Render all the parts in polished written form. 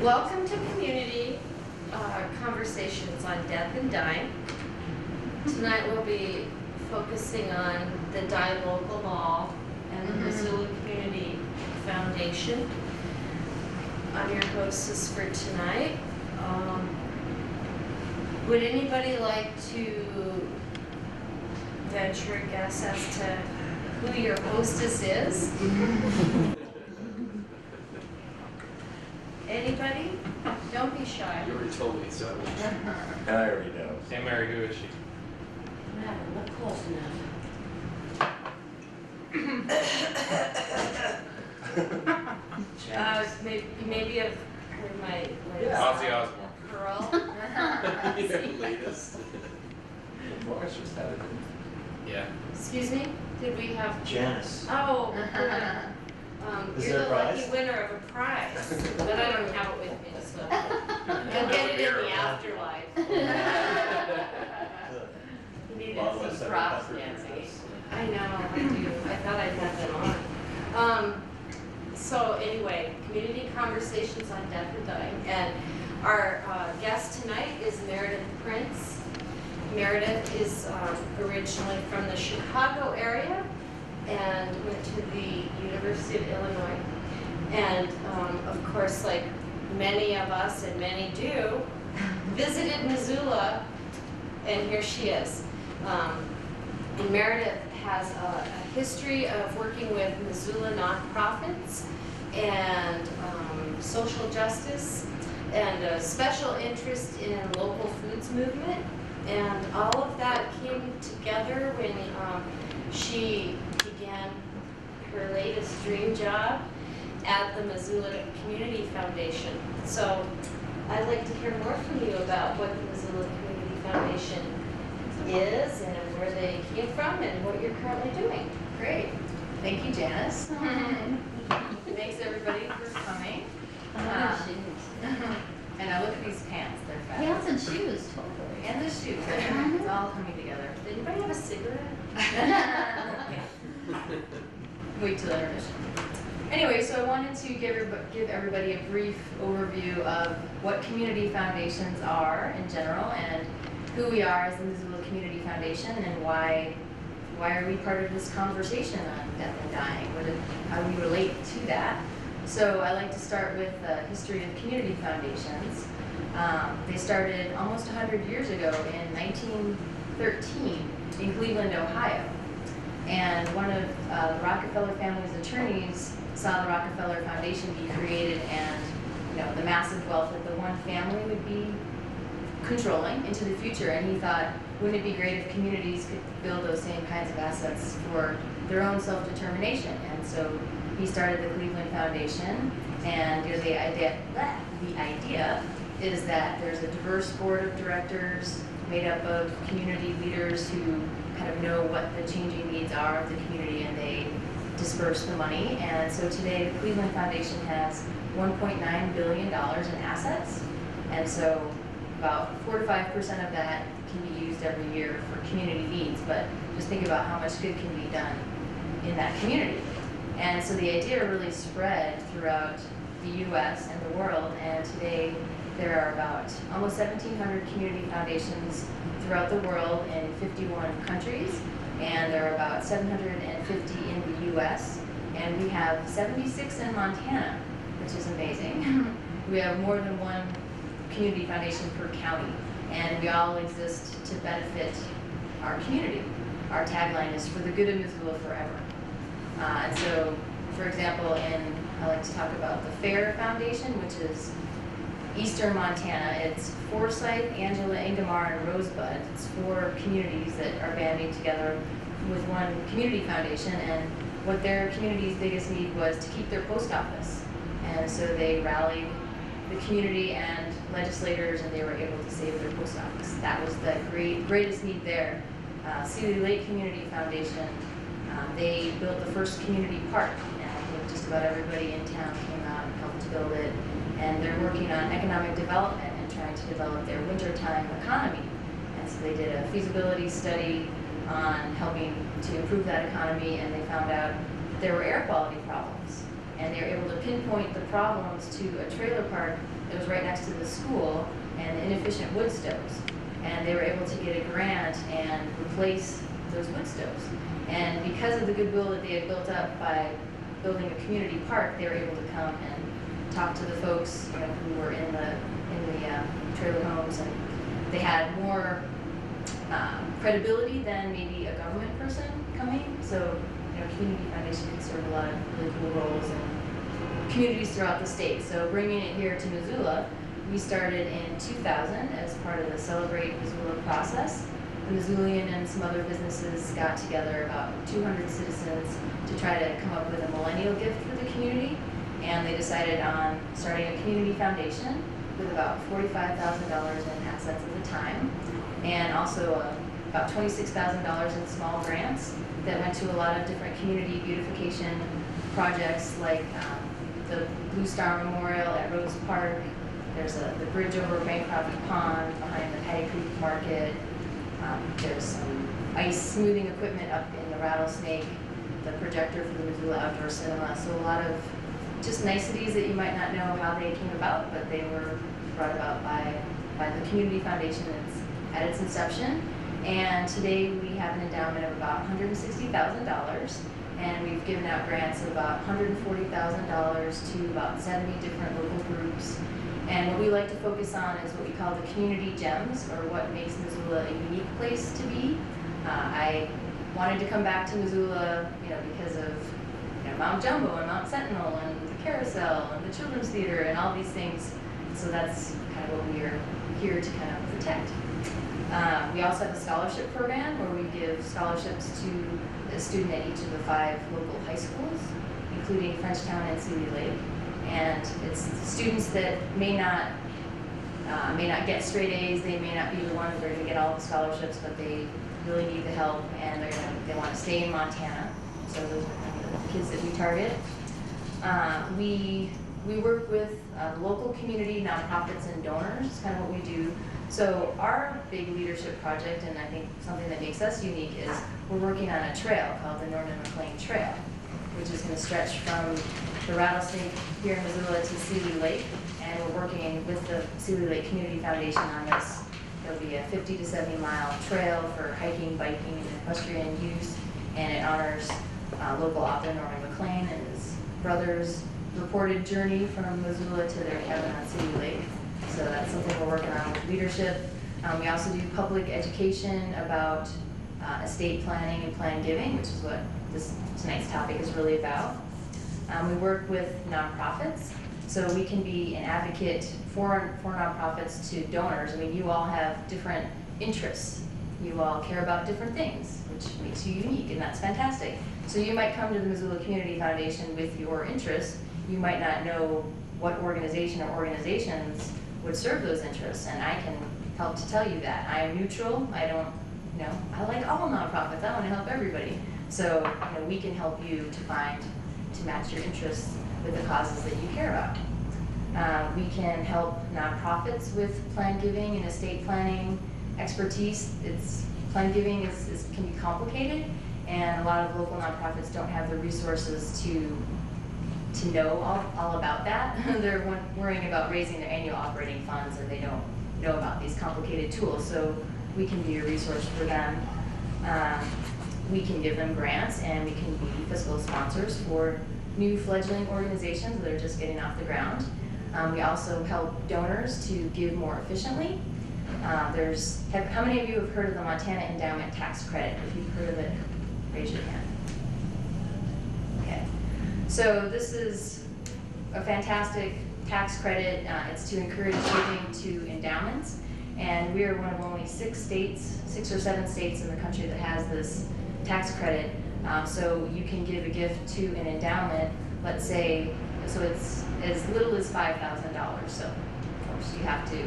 Welcome to Community Conversations on Death and Dying. Tonight we'll be focusing on the Die Local Law and the Missoula Community Foundation. I'm your hostess for tonight. Would anybody like to venture a guess as to who your hostess is? Anybody? Don't be shy. You already told me, so I already know. Hey Mary, who is she? Look close enough. Maybe I've heard my Ozzy Osbourne. curl. Yeah, latest. Morris just had it. Yeah. Excuse me? Did we have Janice. Oh, Is you're there a the prize? lucky winner of a prize, but I don't have it with me, so you'll get it in the afterlife. You needed Bottle of some seven props, pepper Nancy. juice. I know, I do. I thought I'd had them on. So anyway, community conversations on death and dying, and our guest tonight is Meredith Printz. Meredith is originally from the Chicago area and went to the University of Illinois. And of course, like many of us and many do, visited Missoula, and here she is. And Meredith has a history of working with Missoula nonprofits and social justice, and a special interest in local foods movement. And all of that came together when she began her latest dream job at the Missoula Community Foundation. So I'd like to hear more from you about what the Missoula Community Foundation is and where they came from and what you're currently doing. Great. Thank you, Janice. Thanks everybody for coming. And I look at these pants, they're fabulous. Pants and shoes, totally. And the shoes, it's all coming together. Did anybody have a cigarette? Wait till intermission. Anyway, so I wanted to give everybody a brief overview of what community foundations are in general and who we are as the Missoula Community Foundation and why are we part of this conversation on death and dying? How do we relate to that? So I like to start with the history of community foundations. They started almost 100 years ago in 1913 in Cleveland, Ohio. And one of the Rockefeller family's attorneys saw the Rockefeller Foundation be created and the massive wealth that the one family would be controlling into the future. And he thought, wouldn't it be great if communities could build those same kinds of assets for their own self-determination? And so he started the Cleveland Foundation, and the idea is that there's a diverse board of directors made up of community leaders who kind of know what the changing needs are of the community, and they disperse the money. And so today the Cleveland Foundation has $1.9 billion in assets, and so about 4 to 5% of that can be used every year for community needs, but just think about how much good can be done in that community. And so the idea really spread throughout the U.S. and the world, and today there are about almost 1,700 community foundations throughout the world in 51 countries, and there are about 750 in the U.S., and we have 76 in Montana, which is amazing. We have more than one community foundation per county, and we all exist to benefit our community. Our tagline is for the good of Missoula forever. And so, for example, I like to talk about the Fair Foundation, which is Eastern Montana. It's Forsyth, Angela, Ingomar, and Rosebud. It's 4 communities that are banding together with one community foundation, and what their community's biggest need was to keep their post office. And so they rallied the community and legislators, and they were able to save their post office. That was the greatest need there. Sealy Lake Community Foundation, they built the first community park, and I think just about everybody in town came out and helped to build it. And they're working on economic development and trying to develop their wintertime economy. And so they did a feasibility study on helping to improve that economy, and they found out there were air quality problems. And they were able to pinpoint pinpoint the problems to a trailer park that was right next to the school and the inefficient wood stoves. And they were able to get a grant and replace those wood stoves. And because of the goodwill that they had built up by building a community park, they were able to come and talk to the folks, who were in the trailer homes, and they had more credibility than maybe a government person coming. So, Community Foundation can serve a lot of really cool roles in communities throughout the state. So bringing it here to Missoula, we started in 2000 as part of the Celebrate Missoula process. The Missoulian and some other businesses got together, about 200 citizens, to try to come up with a millennial gift for the community. And they decided on starting a community foundation with about $45,000 in assets at the time, and also about $26,000 in small grants that went to a lot of different community beautification projects, like the Blue Star Memorial at Rose Park. There's the bridge over Bancroft Pond behind the Patty Creek Market. There's some ice smoothing equipment up in the Rattlesnake, the projector for the Missoula Outdoor Cinema. So a lot of just niceties that you might not know how they came about, but they were brought about by the Community Foundation at its inception. And today we have an endowment of about $160,000, and we've given out grants of about $140,000 to about 70 different local groups. And what we like to focus on is what we call the community gems, or what makes Missoula a unique place to be. I wanted to come back to Missoula, because of Mount Jumbo and Mount Sentinel and the Carousel and the Children's Theater and all these things. So that's kind of what we are here to kind of protect. We also have a scholarship program where we give scholarships to a student at each of the 5 local high schools, including Frenchtown and Seeley Lake. And it's students that may not get straight A's. They may not be the ones that are going to get all the scholarships, but they really need the help, and they want to stay in Montana. So those are kind of the kids that we target. We work with local community nonprofits and donors. It's kind of what we do. So our big leadership project, and I think something that makes us unique, is we're working on a trail called the Norman McLean Trail, which is going to stretch from the Rattlesnake here in Missoula to Seeley Lake, and we're working with the Seeley Lake Community Foundation on this. It'll be a 50 to 70 mile trail for hiking, biking, and equestrian use, and it honors local author Norman McLean and his brother's reported journey from Missoula to their cabin on Seeley Lake. So that's something we're working on with leadership. We also do public education about estate planning and plan giving, which is what tonight's topic is really about. We work with nonprofits, so we can be an advocate for nonprofits to donors. I mean, you all have different interests. You all care about different things, which makes you unique, and that's fantastic. So you might come to the Missoula Community Foundation with your interests. You might not know what organization or organizations would serve those interests, and I can help to tell you that. I am neutral. I don't, I like all nonprofits. I want to help everybody. So, we can help you to match your interests with the causes that you care about. We can help nonprofits with plan giving and estate planning expertise. Plan giving can be complicated, and a lot of local nonprofits don't have the resources to know all about that. They're worrying about raising their annual operating funds, and they don't know about these complicated tools. So we can be a resource for them. We can give them grants, and we can be fiscal sponsors for new fledgling organizations that are just getting off the ground. We also help donors to give more efficiently. How many of you have heard of the Montana Endowment Tax Credit? If you've heard of it, raise your hand. Okay. So this is a fantastic tax credit. It's to encourage giving to endowments. And we are one of only 6 or 7 states in the country that has this tax credit. So you can give a gift to an endowment, let's say, so it's as little as $5,000. So of course you have to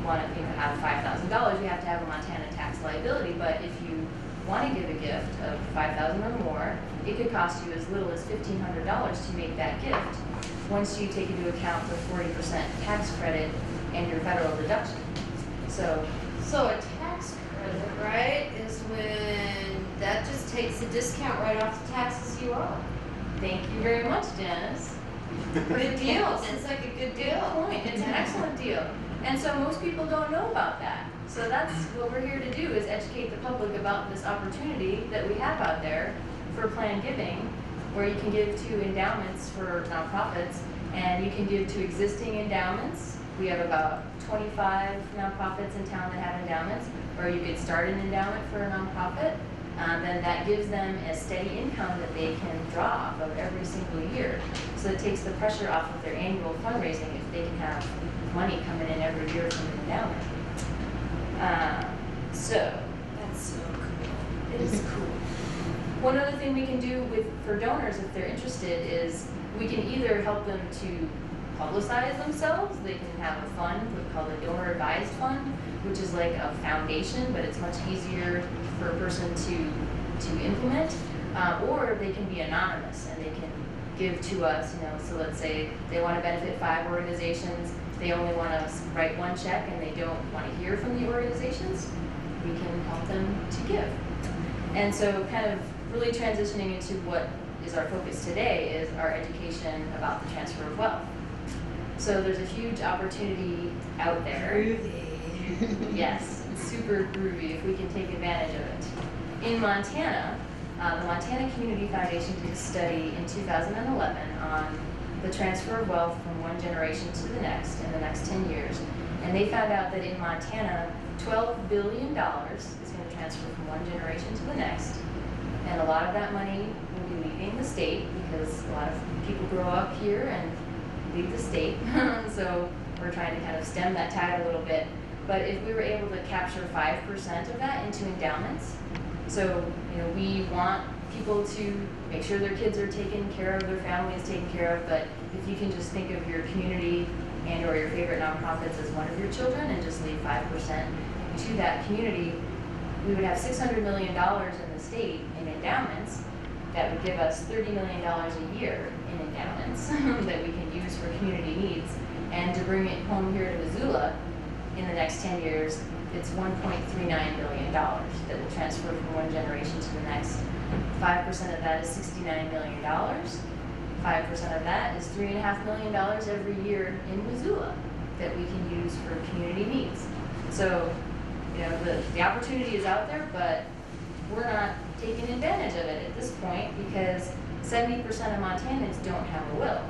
have $5,000, you have to have a Montana tax liability. But if you want to give a gift of $5,000 or more, it could cost you as little as $1,500 to make that gift, once you take into account the 40% tax credit and your federal deduction. So a tax credit, right, is when that just takes the discount right off the taxes you owe. thank you very much, Dennis. Good deal. It's like a good point. It's an excellent deal. And so most people don't know about that. So that's what we're here to do, is educate the public about this opportunity that we have out there for planned giving, where you can give to endowments for nonprofits, and you can give to existing endowments. We have about 25 nonprofits in town that have endowments, or you could start an endowment for a nonprofit. Then that gives them a steady income that they can draw off of every single year. So it takes the pressure off of their annual fundraising if they can have money coming in every year from an endowment. That's so cool. It is cool. One other thing we can do for donors, if they're interested, is we can either help them to publicize themselves. They can have a fund called a donor advised fund, which is like a foundation, but it's much easier for a person to implement. Or they can be anonymous and they can give to us, so let's say they want to benefit 5 organizations, they only want to write 1 check and they don't want to hear from the organizations, we can help them to give. And so kind of really transitioning into what is our focus today is our education about the transfer of wealth. So there's a huge opportunity out there. Groovy. Yes, it's super groovy if we can take advantage of it. In Montana, the Montana Community Foundation did a study in 2011 on the transfer of wealth from one generation to the next in the next 10 years. And they found out that in Montana, $12 billion is going to transfer from one generation to the next. And a lot of that money will be leaving the state because a lot of people grow up here and leave the state. So we're trying to kind of stem that tide a little bit. But if we were able to capture 5% of that into endowments, so we want people to make sure their kids are taken care of, their family is taken care of, but if you can just think of your community and or your favorite nonprofits as one of your children and just leave 5% to that community, we would have $600 million in the state in endowments. That would give us $30 million a year in endowments that we can use for community needs. And to bring it home here to Missoula, in the next 10 years, it's $1.39 billion that will transfer from one generation to the next. 5% of that is $69 million. 5% of that is $3.5 million every year in Missoula that we can use for community needs. So, the opportunity is out there, but we're not taking advantage of it at this point because 70% of Montanans don't have a will.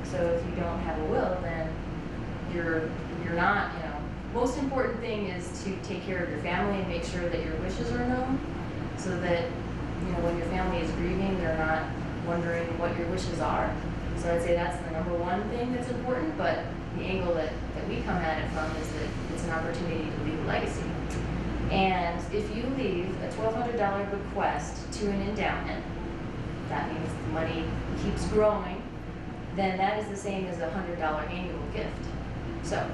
So if you don't have a will, then you're not, most important thing is to take care of your family and make sure that your wishes are known so that, when your family is grieving, they're not wondering what your wishes are. So I'd say that's the number one thing that's important, but the angle that we come at it from is that it's an opportunity to leave a legacy. And if you leave a $1,200 bequest to an endowment, that means the money keeps growing, then that is the same as a $100 annual gift. So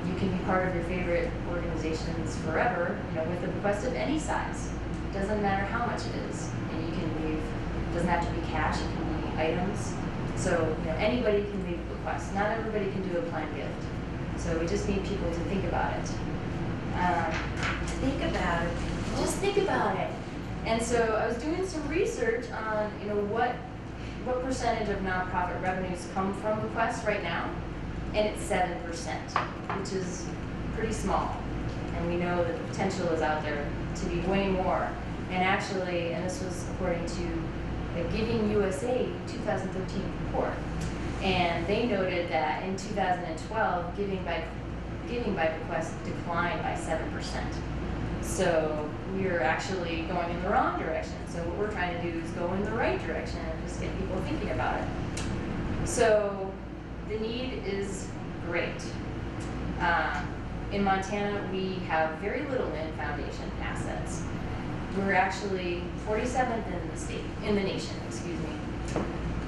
you can be part of your favorite organizations forever, with a bequest of any size. It doesn't matter how much it is. And you can leave, it doesn't have to be cash, it can be items. So anybody can leave a bequest. Not everybody can do a planned gift. So we just need people to think about it. Think about it. Just think about it. And so I was doing some research on, what percentage of nonprofit revenues come from bequests right now, and it's 7%, which is pretty small. And we know that the potential is out there to be way more. And actually, and this was according to the Giving USA 2013 report, and they noted that in 2012, giving by bequest declined by 7%. So we're actually going in the wrong direction. So what we're trying to do is go in the right direction and just get people thinking about it. So the need is great. In Montana, we have very little in foundation assets. We're actually 47th in the nation,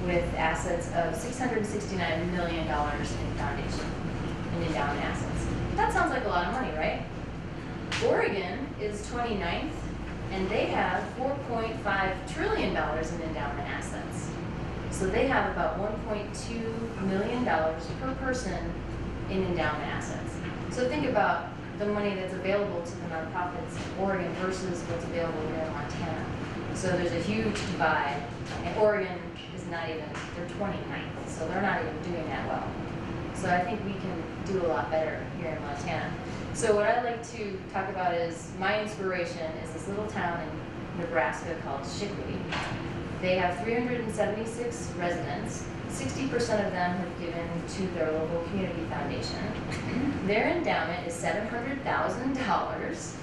with assets of $669 million in foundation, in endowment assets. That sounds like a lot of money, right? Oregon is 29th, and they have $4.5 trillion in endowment assets. So they have about $1.2 million per person in endowment assets. So think about the money that's available to the nonprofits in Oregon versus what's available here in Montana. So there's a huge divide, and Oregon is not even, they're 29th. So so they're not even doing that well. So I think we can do a lot better here in Montana. So what I like to talk about is, my inspiration is this little town in Nebraska called Shipley. They have 376 residents. 60% of them have given to their local community foundation. Their endowment is $700,000,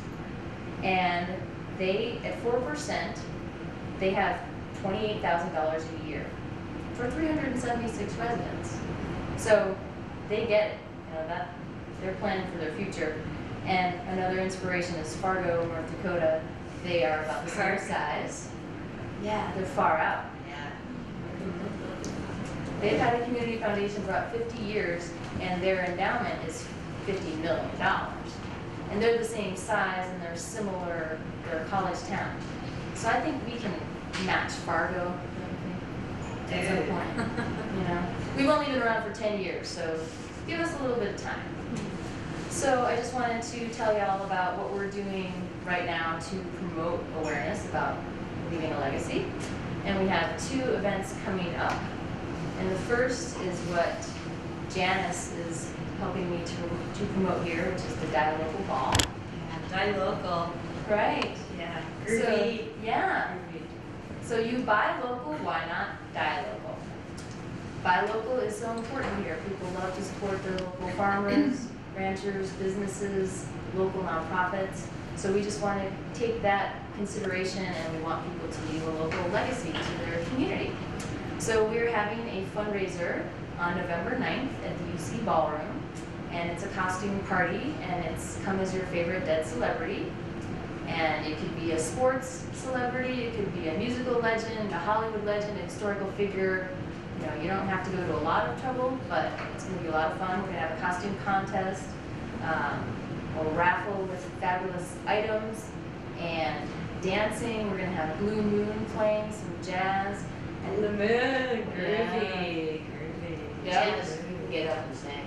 and they, at 4%, they have $28,000 a year for 376 residents. So they get it, that they're planning for their future. And another inspiration is Fargo, North Dakota. They are about the same size. Yeah, they're far out. Yeah. They've had a community foundation for about 50 years, and their endowment is $50 million. And they're the same size, and they're similar, they're a college town. So I think we can match Fargo at some point, We've only been around for 10 years, so give us a little bit of time. So I just wanted to tell y'all about what we're doing right now to promote awareness about leaving a legacy. And we have 2 events coming up. And the first is what Janice is helping me to promote here, which is the Die Local Ball. Yeah, die local. Right. Yeah. So, Groovy. yeah. Groovy. So you buy local, why not die local? Buy local is so important here. People love to support their local farmers, ranchers, businesses, local nonprofits. So we just want to take that consideration, and we want people to leave a local legacy to their community. So we're having a fundraiser on November 9th at the UC Ballroom, and it's a costume party, and it's come as your favorite dead celebrity. And it could be a sports celebrity, it could be a musical legend, a Hollywood legend, a historical figure. You don't have to go to a lot of trouble, but it's going to be a lot of fun. We're going to have a costume contest, a raffle with fabulous items, and dancing. We're going to have Blue Moon playing some jazz. And the moon. Groovy. Groovy. Janice can get up and sing.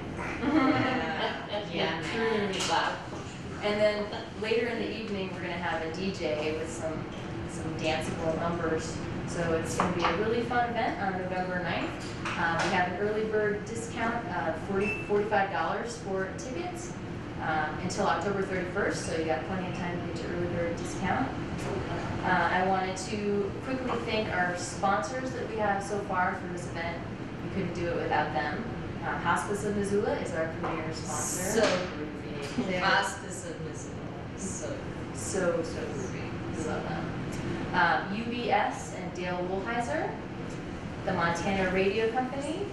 Yeah. Truly loud. And then later in the evening, we're going to have a DJ with some danceable numbers. So it's going to be a really fun event on November 9th. We have an early bird discount of $45 for tickets until October 31st, so you got plenty of time to get your early bird discount. I wanted to quickly thank our sponsors that we have so far for this event. We couldn't do it without them. Hospice of Missoula is our premier sponsor. So groovy. They're- Hospice of Missoula. So groovy. We love them. UBS and Dale Woolheiser, the Montana Radio Company,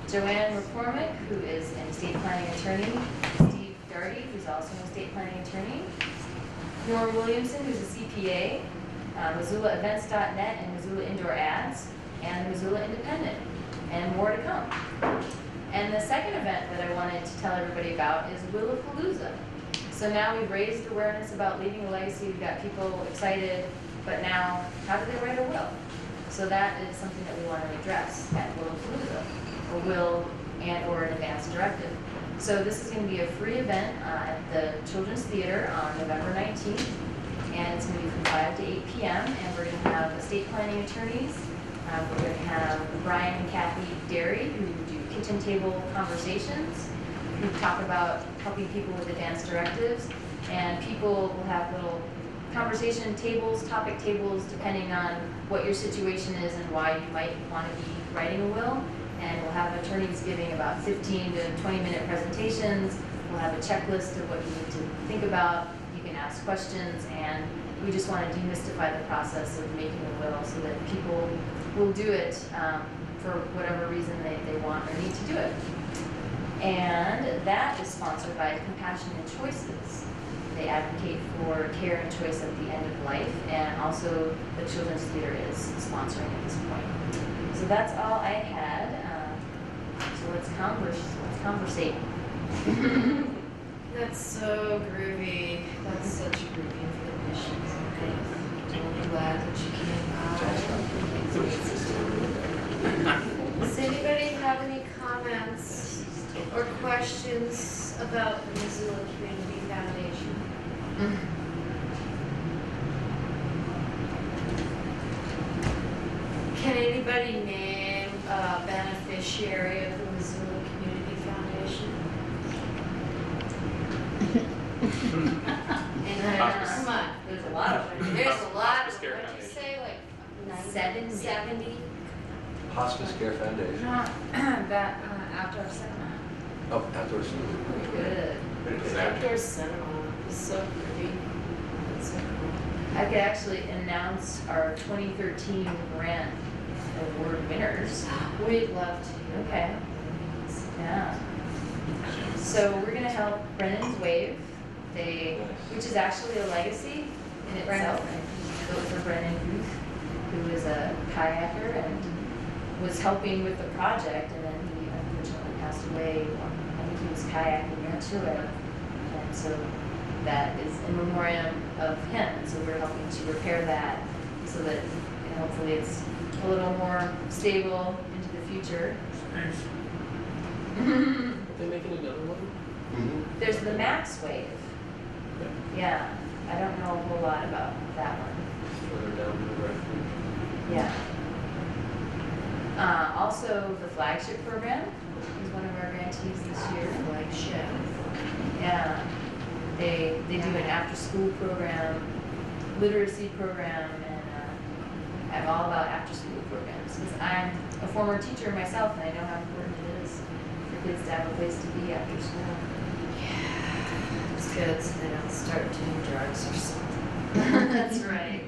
Joanne McCormick, who is an estate planning attorney, Steve Darty, who's also an estate planning attorney, Norm Williamson, who's a CPA, MissoulaEvents.net and Missoula Indoor Ads, and the Missoula Independent, and more to come. And the second event that I wanted to tell everybody about is Willapalooza. So now we've raised awareness about leaving a legacy, we've got people excited, but now, how do they write a will? So that is something that we want to address at Willapalooza, a will or an advance directive. So this is going to be a free event at the Children's Theater on November 19th, and it's going to be from 5 to 8 p.m., and we're going to have estate planning attorneys. We're going to have Brian and Kathy Derry, who do kitchen table conversations, who talk about helping people with advance directives, and people will have little conversation tables, topic tables, depending on what your situation is and why you might want to be writing a will. And we'll have attorneys giving about 15 to 20-minute presentations. We'll have a checklist of what you need to think about. You can ask questions, and we just want to demystify the process of making a will so that people will do it for whatever reason they want or need to do it. And that is sponsored by Compassionate Choices. They advocate for care and choice at the end of life, and also the Children's Theater is sponsoring at this point. So that's all I had. So let's conversate. That's so groovy. That's such groovy information. I'm glad that you came by. Does anybody have any comments or questions about the Missoula Community Foundation? Can anybody name beneficiary of the Missoula Community Foundation? Hospice. Come on, There's a lot of them. there's a lot Hospice of, Care what'd you Foundation. say, like 70. 70? Hospice Care Foundation. That outdoor cinema. Oh, outdoor cinema. Good. Exactly. Outdoor cinema is so pretty. It's so cool. I could actually announce our 2013 grant award winners. We'd love to. Okay. Yeah. So we're gonna help Brennan's Wave. Which is actually a legacy in itself. Built for Brennan Booth, who is a kayaker and was helping with the project, and then he unfortunately passed away. I think he was kayaking near Chile, and so that is in memoriam of him. And so we're helping to repair that so that hopefully it's a little more stable into the future. Are they making another one? Mm-hmm. There's the Max Wave. Yeah, I don't know a whole lot about that one. Further down the road. Yeah. Also, the flagship program is one of our grantees this year. Flagship. Yeah. They do an after-school program, literacy program, and I'm all about after-school programs because I'm a former teacher myself and I know how important it is for kids to have a place to be after school. It's good so they don't start doing drugs or something. That's right.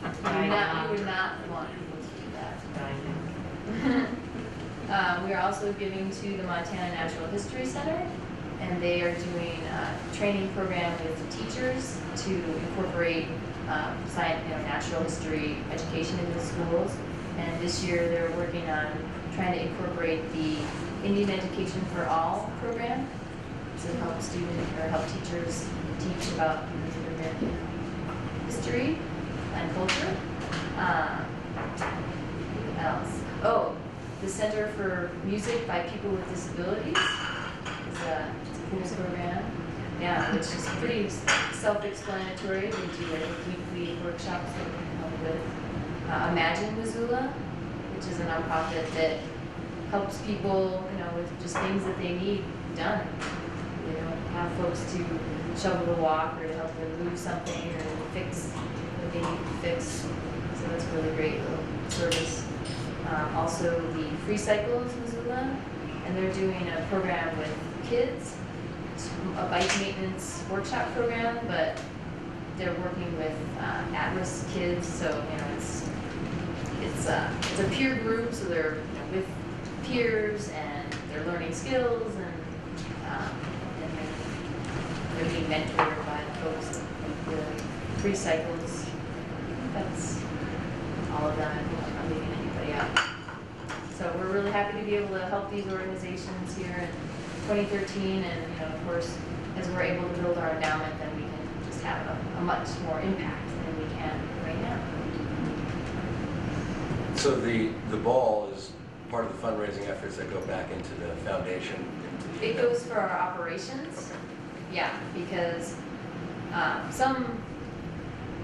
You would not want people to do that. We are also giving to the Montana Natural History Center, and they are doing a training program with teachers to incorporate science, natural history education into the schools. And this year they're working on trying to incorporate the Indian Education for All program to help students or help teachers teach about Native American history and culture. What else? Oh, the Center for Music by People with Disabilities is a cool program. Yeah, which is pretty self-explanatory. They do like weekly workshops that we can help with. Imagine Missoula, which is a nonprofit that helps people, with just things that they need done. Have folks to shovel the walk or to help them move something or fix what they need to fix. So that's a really great little service. Also the Free Cycles Missoula, and they're doing a program with kids. It's a bike maintenance workshop program, but they're working with at-risk kids. So it's a peer group, so they're with peers and they're learning skills and they're being mentored by the folks like the Free Cycles. That's all of them. I'm not leaving anybody out. So we're really happy to be able to help these organizations here in 2013, and of course, as we're able to build our endowment, then we can just have a much more impact than we can right now. So the ball is part of the fundraising efforts that go back into the foundation? It goes for our operations. Yeah, because some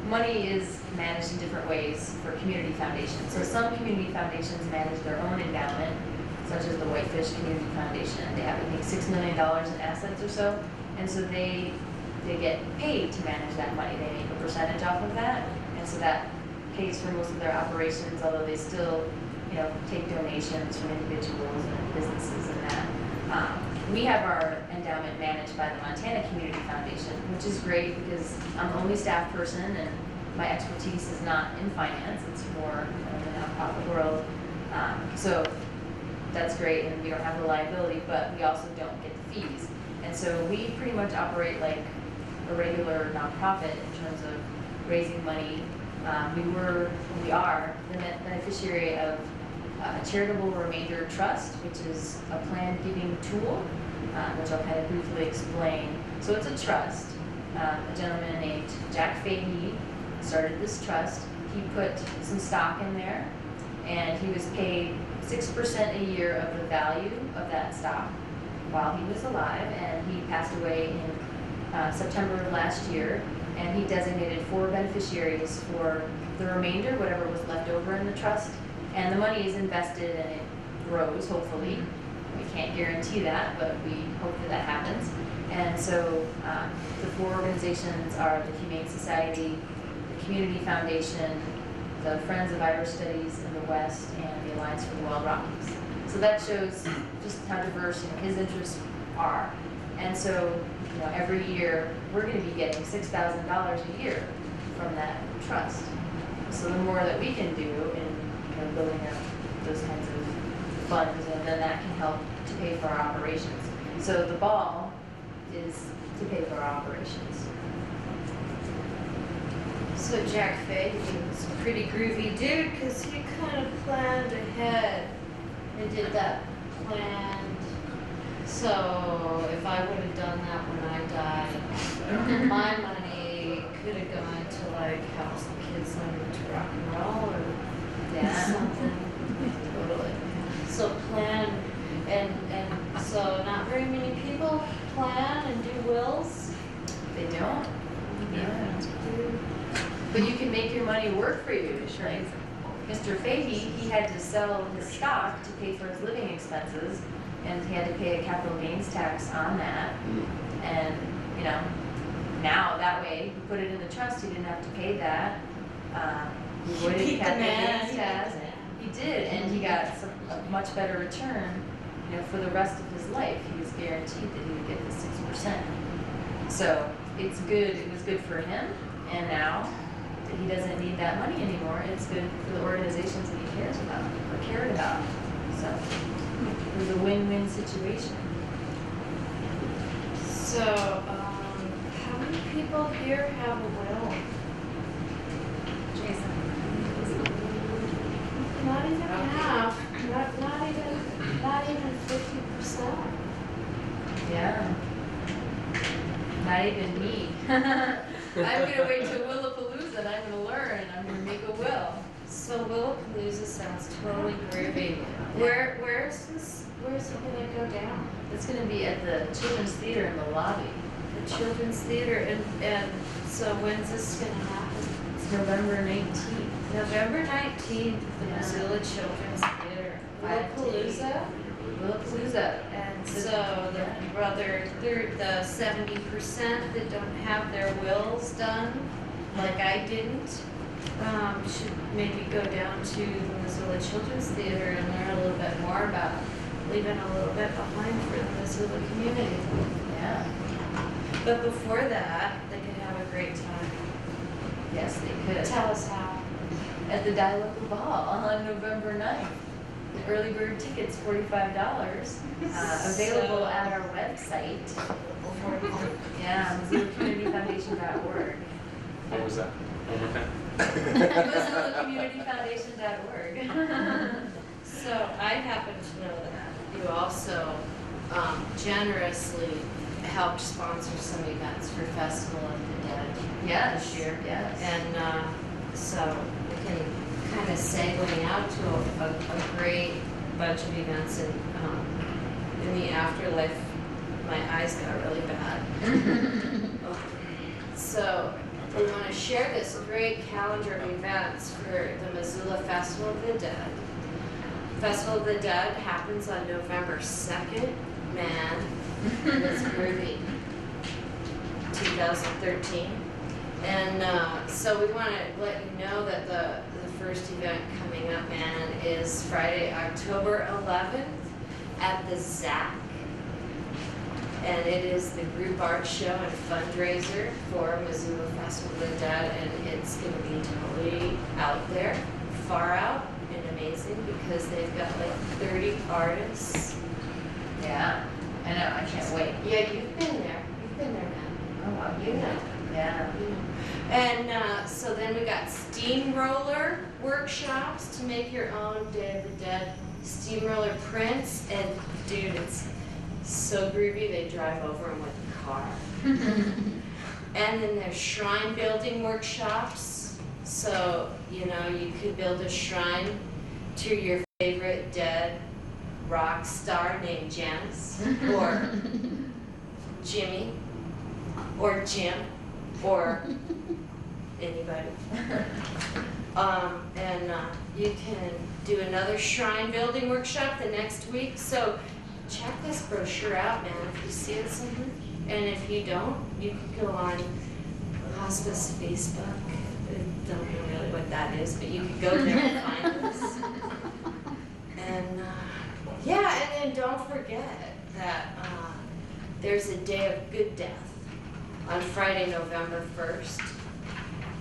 money is managed in different ways for community foundations. So some community foundations manage their own endowment, such as the Whitefish Community Foundation. They have, I think, $6 million in assets or so, and so they get paid to manage that money. They make a percentage off of that, and so that pays for most of their operations, although they still, take donations from individuals and businesses and that. We have our endowment managed by the Montana Community Foundation, which is great because I'm the only staff person and my expertise is not in finance, it's more in the nonprofit world. So that's great, and we don't have the liability, but we also don't get the fees. And so we pretty much operate like a regular nonprofit in terms of raising money. We are the beneficiary of a charitable remainder trust, which is a planned giving tool, which I'll kind of briefly explain. So it's a trust. A gentleman named Jack Fahey started this trust. He put some stock in there, and he was paid 6% a year of the value of that stock while he was alive, and he passed away in September of last year, and he designated 4 beneficiaries for the remainder, whatever was left over in the trust. And the money is invested and it grows, hopefully. We can't guarantee that, but we hope that that happens. And so the 4 organizations are the Humane Society, the Community Foundation, the Friends of Irish Studies in the West, and the Alliance for the Wild Rockies. So that shows just how diverse his interests are. And so every year we're going to be getting $6,000 a year from that trust. So the more that we can do in building up those kinds of funds, and then that can help to pay for our operations. So the ball is to pay for our operations. So Jack Fahey was a pretty groovy dude because he kind of planned ahead and did that planned. So if I would have done that when I died, my money could have gone to like help some kids learn to rock and roll or something. Totally. So plan and so not very many people plan and do wills. They don't. Yeah. But you can make your money work for you. Like Mr. Fahey, he had to sell his stock to pay for his living expenses, and he had to pay a capital gains tax on that. And now that way, he put it in the trust, he didn't have to pay that. He avoided capital gains tax. He did, and he got a much better return. For the rest of his life, he was guaranteed that he would get the 6%. So it's good. It was good for him, and now that he doesn't need that money anymore, it's good for the organizations that he cares about or cared about. So it was a win-win situation. So how many people here have a will? Jason. Not even half. Not even 50%. Yeah. Not even me. I'm gonna wait till Willapalooza and I'm gonna learn and I'm gonna make a will. So Willapalooza sounds totally groovy. Where's this? Where's it gonna go down? It's gonna be at the Children's Theater in the lobby. The Children's Theater, and so when's this gonna happen? It's November 19th. November 19th, the Yeah. Missoula Children's Theater. Willapalooza. Willapalooza. And so they're the 70% that don't have their wills done, like I didn't, should maybe go down to the Missoula Children's Theater and learn a little bit more about leaving a little bit behind for the Missoula community. Yeah. But before that, they could have a great time. Yes, they could. Tell us how. At the Die Local Ball on November 9th. The early bird tickets, $45, available at our website. Yeah, MissoulaCommunityFoundation.org. What was that? One more time? MissoulaCommunityFoundation.org. So I happen to know that you also generously helped sponsor some events for Festival of the Dead Yes, this year. yes. And so we can kind of segue out to a great bunch of events in the afterlife. My eyes got really bad. So we want to share this great calendar of events for the Missoula Festival of the Dead. Festival of the Dead happens on November 2nd. Man, it's groovy. 2013. And so we want to let you know that the first event coming up, man, is Friday, October 11th at the ZAC. And it is the group art show and fundraiser for Missoula Festival of the Dead, and it's going to be totally out there, far out, and amazing because they've got like 30 artists. Yeah, I know, I can't wait. Yeah, you've been there, man. Oh, wow, You know. Yeah. And so then we got steamroller workshops to make your own Day of the Dead steamroller prints. And dude, it's so groovy, they drive over them with a car. And then there's shrine building workshops. So, you could build a shrine to your favorite dead rock star named Janice, or Jimmy, or Jim, or anybody. You can do another shrine building workshop the next week, so check this brochure out, man, if you see it somewhere. And if you don't, you can go on Hospice Facebook. I don't know really what that is, but you can go there and find us. And yeah, and then don't forget that there's a Day of Good Death on Friday, November 1st.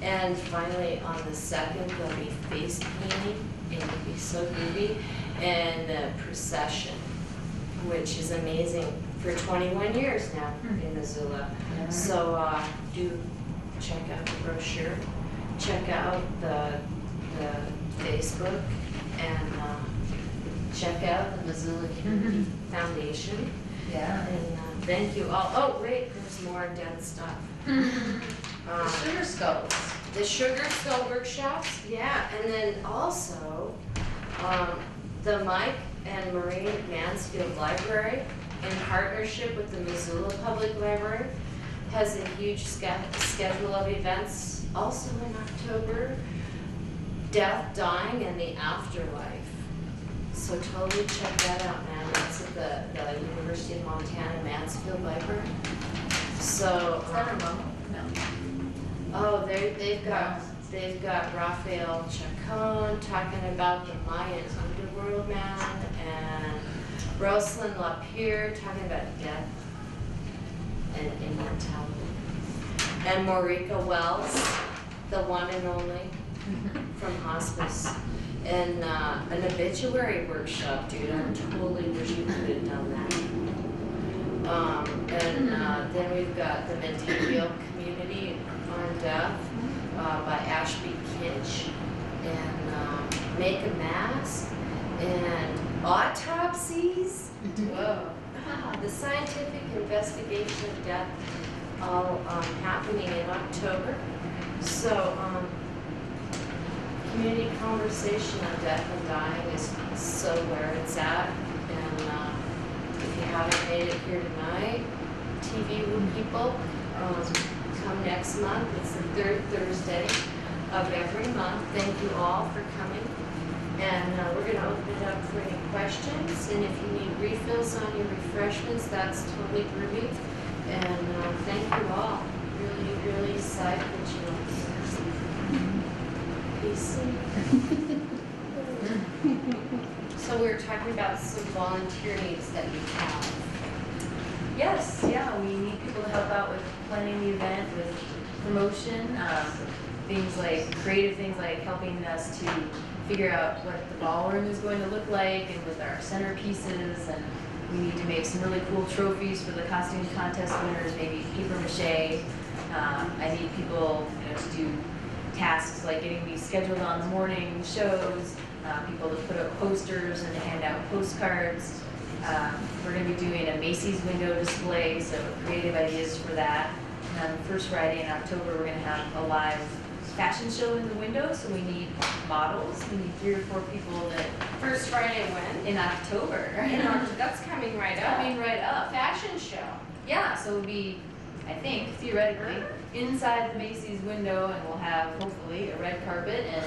And finally, on the 2nd, there'll be face painting, and it'll be so groovy, and the procession, which is amazing for 21 years now in Missoula. So do check out the brochure, check out the Facebook, and check out the Missoula Community Foundation. Yeah. And thank you all. Oh, wait, there's more dead stuff. The sugar skulls. The Sugar Skull workshops, yeah, and then also the Mike and Maureen Mansfield Library, in partnership with the Missoula Public Library, has a huge schedule of events. Also in October, Death, Dying, and the Afterlife. So totally check that out, man. It's at the University of Montana Mansfield Library. So. Is that a Romo? No. Oh, they've got Raphael Chacon talking about the Mayan underworld, man, and Rosalind Lapierre talking about death and immortality, and Maurika Wells, the one and only from Hospice, and an obituary workshop, dude. I totally wish we could have done that. Then we've got the Material Community on Death by Ashby Kinch, and Make a Mask, and Autopsies. Whoa. The scientific investigation of death, all happening in October. So, community conversation on death and dying is so where it's at. And if you haven't made it here tonight, TV with people, come next month. It's the 3rd Thursday of every month. Thank you all for coming. And we're going to open it up for any questions. And if you need refills on your refreshments, that's totally groovy. And thank you all. Really, really psyched that you Peace. So we were talking about some volunteer needs that you have. Yes, yeah, we need people to help out with planning the event, with promotion, things like, creative things like helping us to figure out what the ballroom is going to look like and with our centerpieces, and we need to make some really cool trophies for the costume contest winners, maybe paper mache. I need people, to do tasks like getting these scheduled on the morning shows, people to put up posters and to hand out postcards. We're going to be doing a Macy's window display, so creative ideas for that. And on the first Friday in October, we're going to have a live fashion show in the window, so we need models. We need 3 or 4 people that. First Friday when? In October. That's coming right up. Coming right up. Fashion show. Yeah, so it'll be, I think, theoretically, inside the Macy's window, and we'll have, hopefully, a red carpet and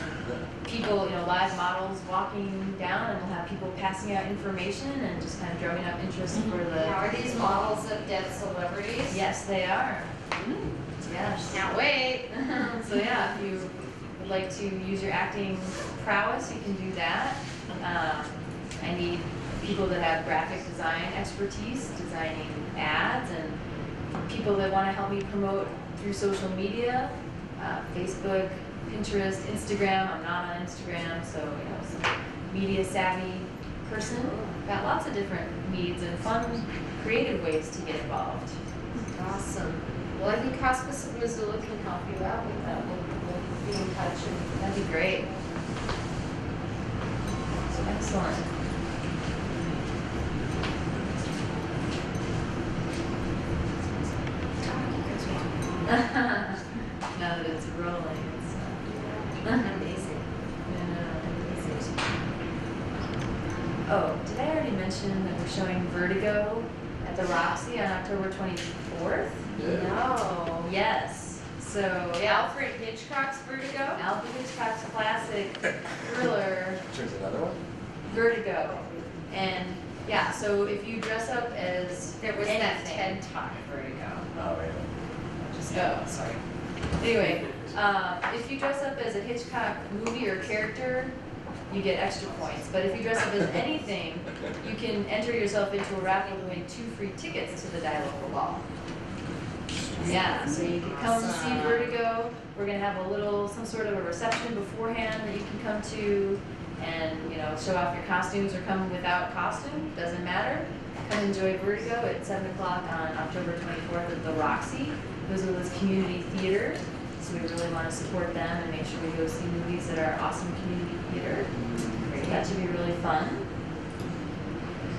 people, live models walking down, and we'll have people passing out information and just kind of drumming up interest for the. Now, are these models of dead celebrities? Yes, they are. Yes. Can't wait. So yeah, if you would like to use your acting prowess, you can do that. I need people that have graphic design expertise, designing ads, and people that want to help me promote through social media, Facebook, Pinterest, Instagram. I'm not on Instagram, so some media savvy person. Got lots of different needs and fun, creative ways to get involved. Awesome. Well, I think Hospice of Missoula can help you out with that. We'll be in touch. That'd be great. Excellent. Now that it's rolling, it's Amazing. amazing. Oh, did I already mention that we're showing Vertigo at the Roxy on October 24th? Yeah. No. Yes. So, yeah, Alfred Hitchcock's Vertigo. Alfred Hitchcock's classic thriller, There's another one? Vertigo. And, yeah, so if you dress up as There was that anything- TED Talk Vertigo. Oh, yeah. Just, Oh. sorry. Anyway, if you dress up as a Hitchcock movie or character, you get extra points. But if you dress up as anything, you can enter yourself into a raffle to win 2 free tickets to the Die Local Ball. Yeah, so you can come see Awesome. Vertigo. We're gonna have some sort of a reception beforehand that you can come to and, show off your costumes or come without costume, doesn't matter. Come enjoy Vertigo at 7 o'clock on October 24th at the Roxy. Missoula's Community Theater. So we really want to support them and make sure we go see movies at our awesome community theater. That should be really fun.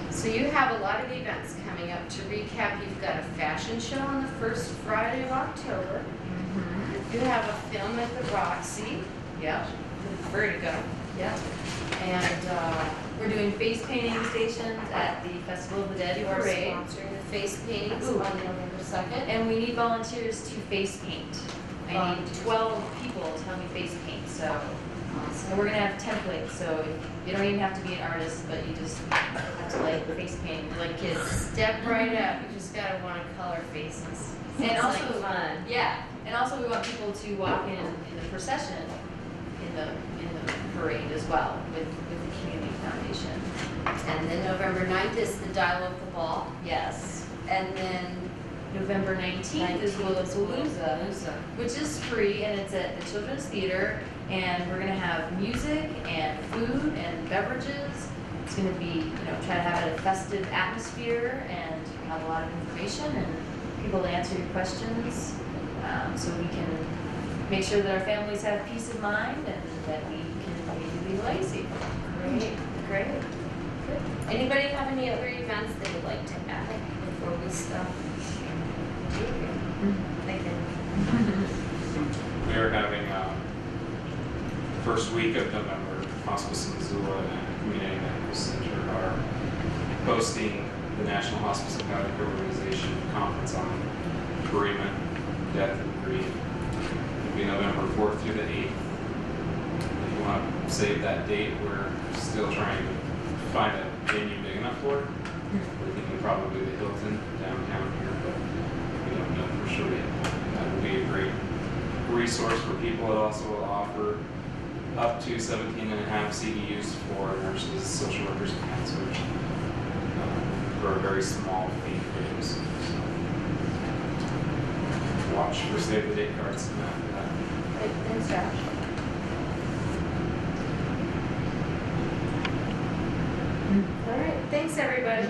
So you have a lot of events coming up. To recap, you've got a fashion show on the first Friday of October. You have a film at the Roxy Yeah, with Vertigo. yeah. And We're doing face painting stations at the Festival of the Dead you are Parade. sponsoring the face paintings Ooh. on November 2nd. And we need volunteers to face paint. I need 12 people to help me face paint, so. And we're gonna have templates, so you don't even have to be an artist, but you just have to face paint, like kids. Step right up. You just gotta want to color faces. And It's also, like fun. yeah, and also we want people to walk in the procession, in the parade as well, with the Community Foundation. And then November 9th is the Die Local Ball. Yes. And then November 19th is Lollapalooza, which is free, and it's at the Children's Theater, and we're gonna have music and food and beverages. It's gonna be, try to have a festive atmosphere and have a lot of information and people to answer your questions, so we can make sure that our families have peace of mind and that we can maybe be lazy. Great. Good. Anybody have any other events they would like to add before we stop? Thank you. We are having first week of November, Hospice of Missoula and Community Medical Center are hosting the National Hospice of Missoula Organization Conference on bereavement, death, and grief. It'll be November 4th through the 8th. If you want to save that date, we're still trying to find a venue big enough for it. We're thinking probably the Hilton downtown here, but we don't know for sure yet. That will be a great resource for people. It also will offer up to 17.5 CEUs for nurses, social workers, and counselors for a very small fee for those. So watch for save the date cards and after that. Great. Thanks, Josh. All right. Thanks, everybody.